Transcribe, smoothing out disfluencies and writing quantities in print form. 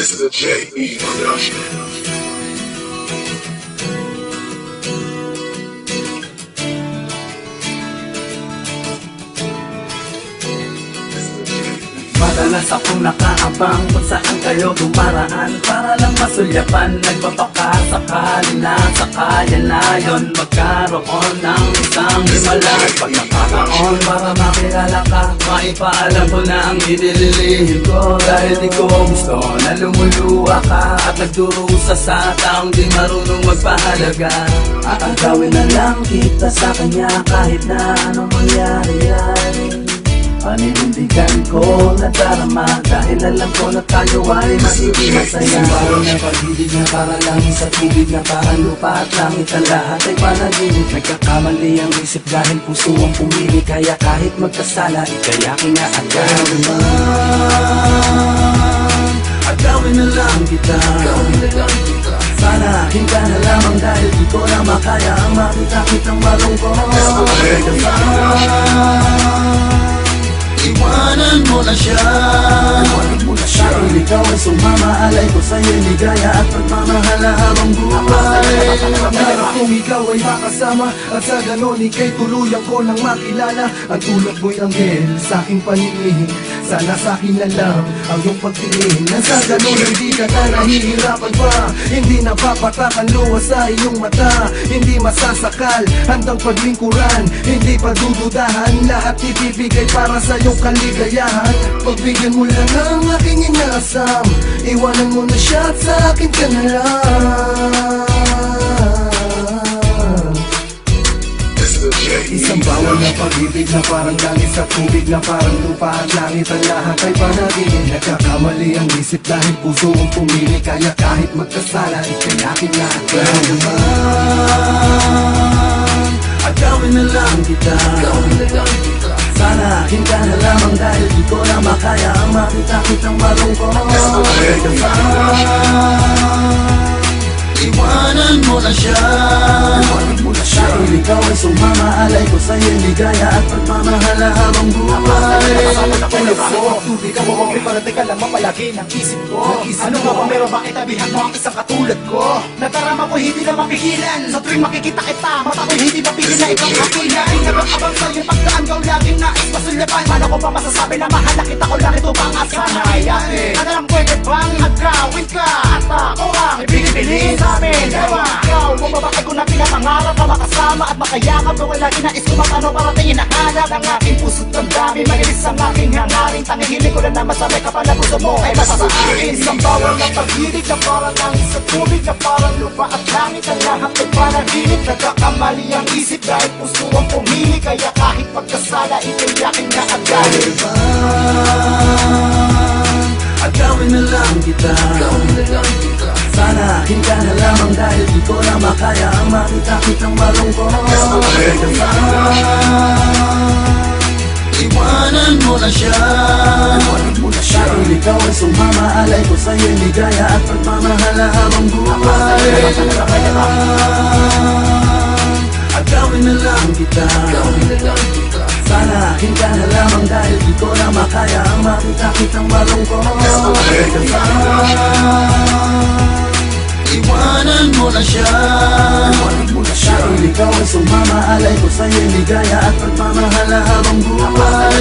This is a J.E. production. Madalas akong nakaabang kung saan kayo dumaraan para lang masulyapan. Nagpapakasakali na sa kaya na yon magkaroon ng isang himalag. Pag nakakaon para makilala ka, maipaalam ko na ang inililihim ko. Dahil di ko gusto na lumuluwa ka at nagdurusa sa taong di marunong magpahalaga. At ang gawin na lang kita sa kanya kahit na anong mangyari ay paninindigan ko na darama. Dahil alam ko na tayo ay magiging masaya. Parang na pag-ibig na para lang sa tubig na parang lupa at langit. Ang lahat ay panaginip. Nagkakamali ang isip dahil puso ang pumili. Kaya kahit magkasala, ikayakin na agad. Agawin na lang kita. Sana akin ka na lamang dahil di ko na makaya ang makita kitang malungkot. Iwanan mo na siya. Dahil ikaw ay sumama, alay ko sa'yo ligaya at pagmamahal habang buhay. Pero kung ikaw ay makasama at sa ganon ika'y tuluyan ko nang makilala. Ang tulad mo'y anghel sa aking paningin, sana sa akin na lang ang iyong pagtingin. Nang sa ganon hindi ka na nahihirapan pa, hindi napapatak ang luha sa iyong mata. Hindi masasakal, handang paglingkuran, hindi padududahan, lahat ibibigay para sa iyong kaligayahan. Pagbigyan mo lang ang aking inaasam, iwanan mo na siya at sa akin ka na lang. Isang bawal na pag-ibig na parang langit sa tubig na parang lupa at langit. Ang lahat ay panaginip. Nagkakamali ang isip dahil puso ang pumili. Kaya kahit magkasala, ikayakin na agad. Agawin na lang kita. Sana akin ka na lamang dahil di ko na makaya ang makita kitang malungkot. Iwanan mo na siya. Dahil ikaw ay sumama, alay ko sa'yo ligaya at pagmamahal habang buhay. Tubig ka mo, parating ka lang mapalagi ng isip ko. Ano nga ba meron, bakit tabihan mo ang isang katulad ko? Nadarama ko hindi na mapigilan, sa tuwing makikita kita, mata ko'y hindi mapigil na ikaw kakilain. Nagkakabang sa'yo pagdaan kang laging nais masulyapan. Paano ko pa masasabi na mahal na kita ko lang ito bang asanayan? Ano lang pwede bang agawin ka at ako ang ibigin sa amin? Ewa, ikaw, bumabakay ko na pinapangarap na makasama at makayakap ko wala inais ko magano para tingin na hanap ng aking puso't damdamin. Magilis ang aking hangarin, tanging ko lang na masabay kapag na gusto mo ay nasa sa akin. Isang bawal ng pag-ibig na parang langit sa tubig na parang lupa at langit. Ang lahat ay panaginip, nagkakamali ang isip dahil puso ang pumili. Kaya kahit magkasala, ikayakin na agad. Agawin na lang kita. Sana akin ka na lamang dahil di ko na makaya ang makita kitang malungkot. Iwanan mo na siya. Dahil ikaw ay sumama, alay ko sa'yo ligaya at pagmamahal habang buhay. Agawin na lang kita. Sana akin ka na lamang dahil di ko na makaya ang makita kitang malungkot. Iwanan mo na siya. Dahil ikaw ay sumama, alay ko sa'yo ligaya at pagmamahal habang buhay.